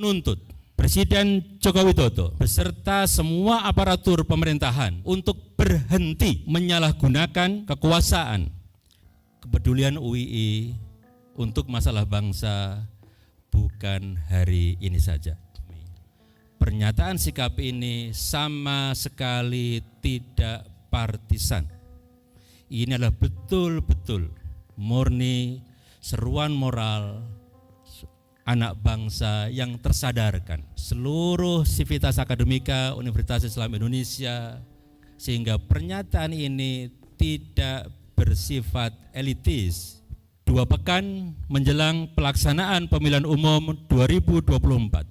Menuntut Presiden Joko Widodo beserta semua aparatur pemerintahan untuk berhenti menyalahgunakan kekuasaan, kepedulian UII untuk masalah bangsa bukan hari ini saja. Pernyataan sikap ini sama sekali tidak partisan. Ini adalah betul-betul murni seruan moral anak bangsa yang tersadarkan. Seluruh sivitas akademika Universitas Islam Indonesia, sehingga pernyataan ini tidak bersifat elitis. 2 pekan menjelang pelaksanaan pemilihan umum 2024,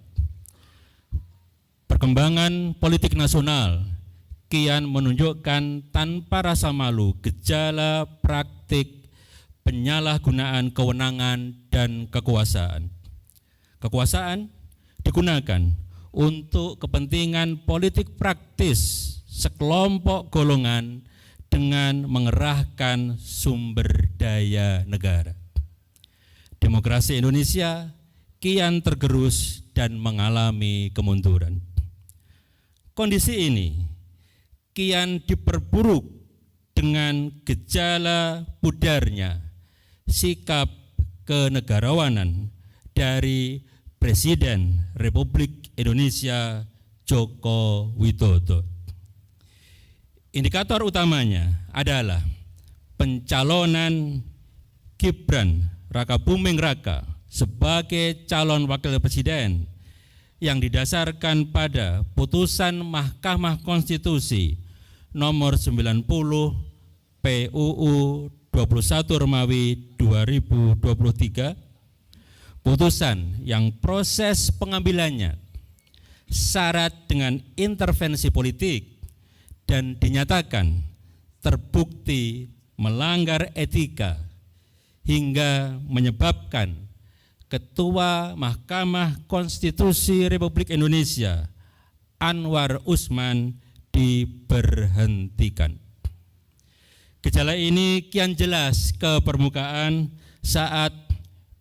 perkembangan politik nasional kian menunjukkan tanpa rasa malu gejala praktik penyalahgunaan kewenangan dan kekuasaan. Kekuasaan digunakan untuk kepentingan politik praktis sekelompok golongan dengan mengerahkan sumber daya negara. Demokrasi Indonesia kian tergerus dan mengalami kemunduran. Kondisi ini kian diperburuk dengan gejala pudarnya sikap kenegarawanan dari Presiden Republik Indonesia Joko Widodo. Indikator utamanya adalah pencalonan Gibran Rakabuming Raka sebagai calon wakil presiden yang didasarkan pada putusan Mahkamah Konstitusi nomor 90 PUU 21 Romawi 2023, putusan yang proses pengambilannya syarat dengan intervensi politik dan dinyatakan terbukti melanggar etika hingga menyebabkan Ketua Mahkamah Konstitusi Republik Indonesia Anwar Usman diberhentikan. Gejala ini kian jelas ke permukaan saat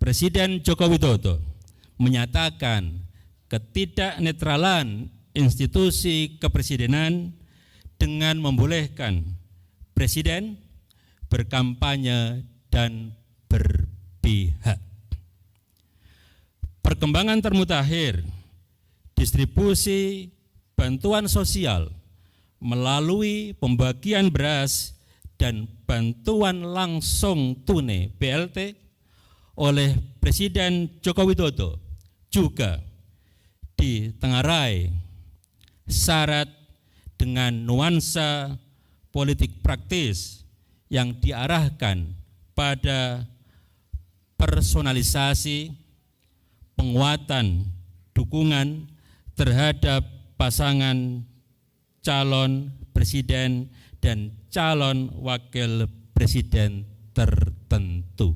Presiden Joko Widodo menyatakan ketidaknetralan institusi kepresidenan dengan membolehkan presiden berkampanye dan berpihak. Perkembangan termutakhir distribusi bantuan sosial melalui pembagian beras dan bantuan langsung tunai BLT oleh Presiden Joko Widodo juga ditengarai syarat dengan nuansa politik praktis yang diarahkan pada personalisasi penguatan dukungan terhadap pasangan calon presiden dan calon wakil presiden tertentu.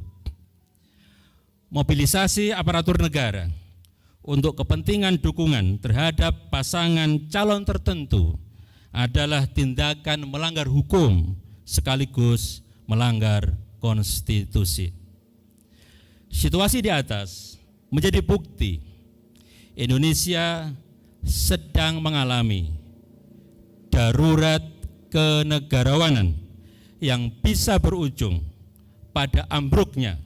Mobilisasi aparatur negara untuk kepentingan dukungan terhadap pasangan calon tertentu adalah tindakan melanggar hukum sekaligus melanggar konstitusi. Situasi di atas menjadi bukti Indonesia sedang mengalami darurat kenegarawanan yang bisa berujung pada ambruknya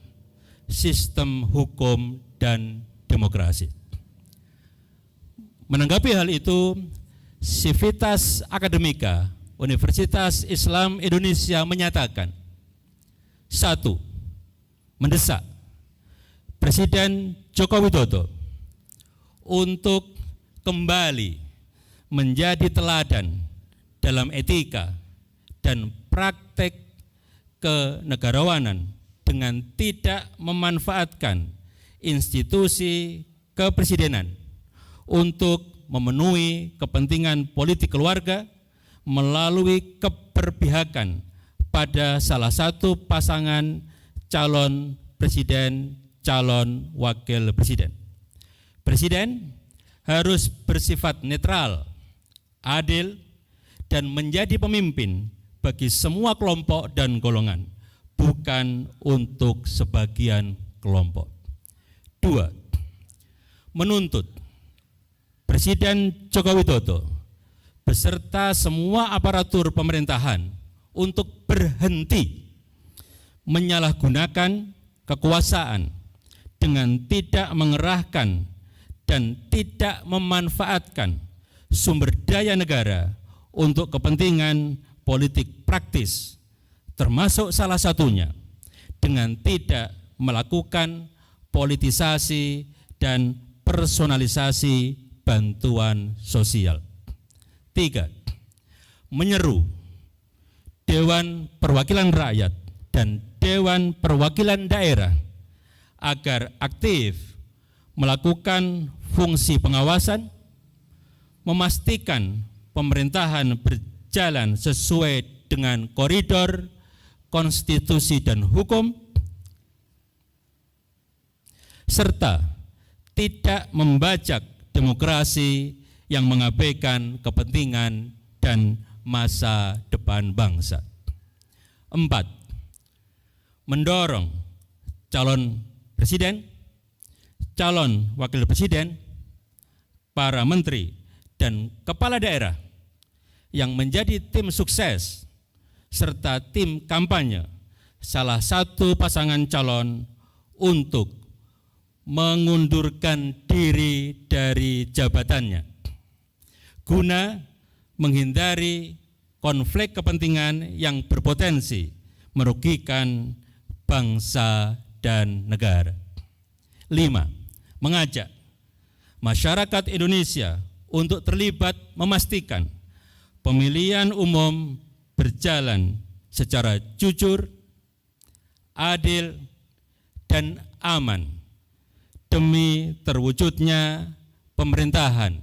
sistem hukum dan demokrasi. Menanggapi hal itu, Sivitas Akademika Universitas Islam Indonesia menyatakan, 1. Mendesak Presiden Joko Widodo untuk kembali menjadi teladan dalam etika dan praktek kenegarawanan dengan tidak memanfaatkan institusi kepresidenan untuk memenuhi kepentingan politik keluarga melalui keberpihakan pada salah satu pasangan calon presiden, calon wakil presiden. Presiden harus bersifat netral, adil, dan menjadi pemimpin bagi semua kelompok dan golongan, bukan untuk sebagian kelompok. 2. Menuntut Presiden Joko Widodo beserta semua aparatur pemerintahan untuk berhenti menyalahgunakan kekuasaan dengan tidak mengerahkan dan tidak memanfaatkan sumber daya negara untuk kepentingan politik praktis, termasuk salah satunya dengan tidak melakukan politisasi dan personalisasi bantuan sosial. 3. Menyeru Dewan Perwakilan Rakyat dan Dewan Perwakilan Daerah agar aktif melakukan fungsi pengawasan, memastikan pemerintahan berjalan sesuai dengan koridor konstitusi dan hukum, serta tidak membajak demokrasi yang mengabaikan kepentingan dan masa depan bangsa. 4. Mendorong calon presiden, calon wakil presiden, para menteri, dan kepala daerah yang menjadi tim sukses serta tim kampanye salah satu pasangan calon untuk mengundurkan diri dari jabatannya guna menghindari konflik kepentingan yang berpotensi merugikan bangsa dan negara. 5. Mengajak masyarakat Indonesia untuk terlibat memastikan pemilihan umum berjalan secara jujur, adil, dan aman demi terwujudnya pemerintahan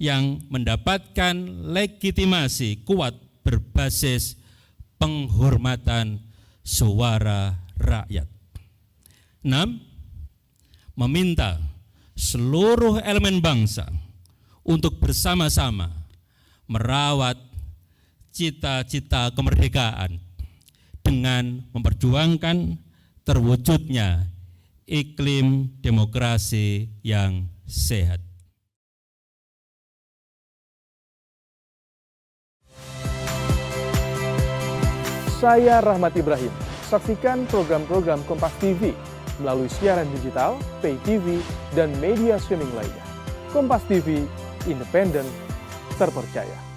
yang mendapatkan legitimasi kuat berbasis penghormatan suara rakyat. 6. Meminta seluruh elemen bangsa untuk bersama-sama merawat cita-cita kemerdekaan dengan memperjuangkan terwujudnya iklim demokrasi yang sehat. Saya Rahmat Ibrahim. Saksikan program-program Kompas TV melalui siaran digital, pay TV, dan media streaming lainnya. Kompas TV, independen, terpercaya.